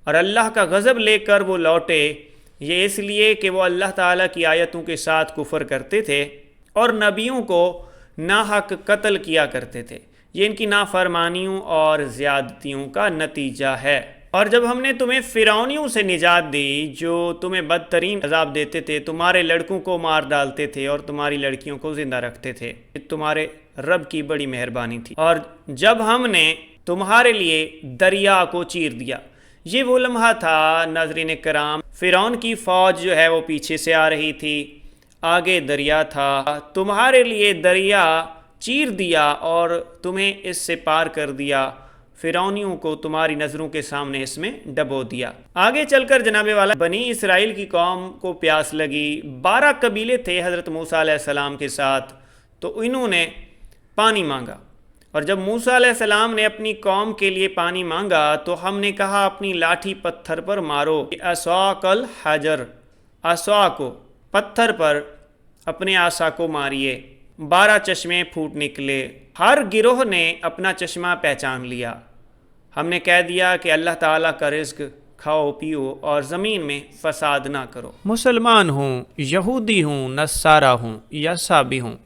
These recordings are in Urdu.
اور اللہ کا غضب لے کر وہ لوٹے، یہ اس لیے کہ وہ اللہ تعالیٰ کی آیتوں کے ساتھ کفر کرتے تھے اور نبیوں کو ناحق قتل کیا کرتے تھے۔ یہ ان کی نافرمانیوں اور زیادتیوں کا نتیجہ ہے۔ اور جب ہم نے تمہیں فرعونیوں سے نجات دی جو تمہیں بدترین عذاب دیتے تھے، تمہارے لڑکوں کو مار ڈالتے تھے اور تمہاری لڑکیوں کو زندہ رکھتے تھے، یہ تمہارے رب کی بڑی مہربانی تھی۔ اور جب ہم نے تمہارے لیے دریا کو چیر دیا، یہ وہ لمحہ تھا ناظرین کرام، فرعون کی فوج جو ہے وہ پیچھے سے آ رہی تھی، آگے دریا تھا، تمہارے لیے دریا چیر دیا اور تمہیں اس سے پار کر دیا، فرعونیوں کو تمہاری نظروں کے سامنے اس میں ڈبو دیا۔ آگے چل کر جناب والا بنی اسرائیل کی قوم کو پیاس لگی، 12 قبیلے تھے حضرت موسیٰ علیہ السلام کے ساتھ، تو انہوں نے پانی مانگا، اور جب موسیٰ علیہ السلام نے اپنی قوم کے لیے پانی مانگا تو ہم نے کہا اپنی لاٹھی پتھر پر مارو، عصاک الحجر، عصا کو پتھر پر اپنے عصا کو ماریے، 12 چشمے پھوٹ نکلے، ہر گروہ نے اپنا چشمہ پہچان لیا۔ ہم نے کہہ دیا کہ اللہ تعالیٰ کا رزق کھاؤ پیو اور زمین میں فساد نہ کرو۔ مسلمان ہوں، یہودی ہوں، نصارہ ہوں یا عیسائی ہوں،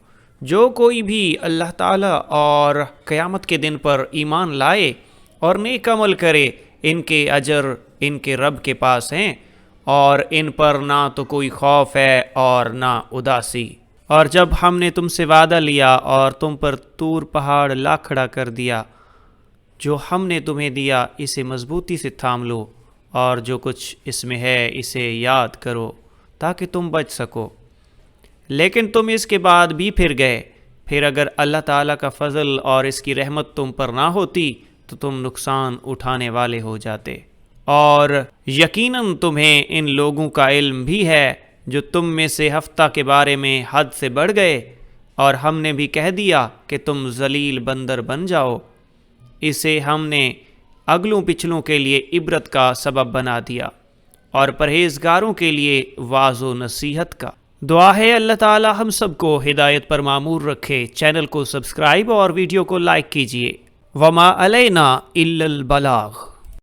جو کوئی بھی اللہ تعالیٰ اور قیامت کے دن پر ایمان لائے اور نیک عمل کرے، ان کے اجر ان کے رب کے پاس ہیں، اور ان پر نہ تو کوئی خوف ہے اور نہ اداسی۔ اور جب ہم نے تم سے وعدہ لیا اور تم پر طور پہاڑ لا کھڑا کر دیا، جو ہم نے تمہیں دیا اسے مضبوطی سے تھام لو، اور جو کچھ اس میں ہے اسے یاد کرو تاکہ تم بچ سکو۔ لیکن تم اس کے بعد بھی پھر گئے، پھر اگر اللہ تعالیٰ کا فضل اور اس کی رحمت تم پر نہ ہوتی تو تم نقصان اٹھانے والے ہو جاتے۔ اور یقیناً تمہیں ان لوگوں کا علم بھی ہے جو تم میں سے ہفتہ کے بارے میں حد سے بڑھ گئے، اور ہم نے بھی کہہ دیا کہ تم ذلیل بندر بن جاؤ۔ اسے ہم نے اگلوں پچھلوں کے لیے عبرت کا سبب بنا دیا اور پرہیزگاروں کے لیے واعظ و نصیحت کا۔ دعا ہے اللہ تعالی ہم سب کو ہدایت پر معمور رکھے۔ چینل کو سبسکرائب اور ویڈیو کو لائک کیجیے۔ وما علینا الا البلاغ۔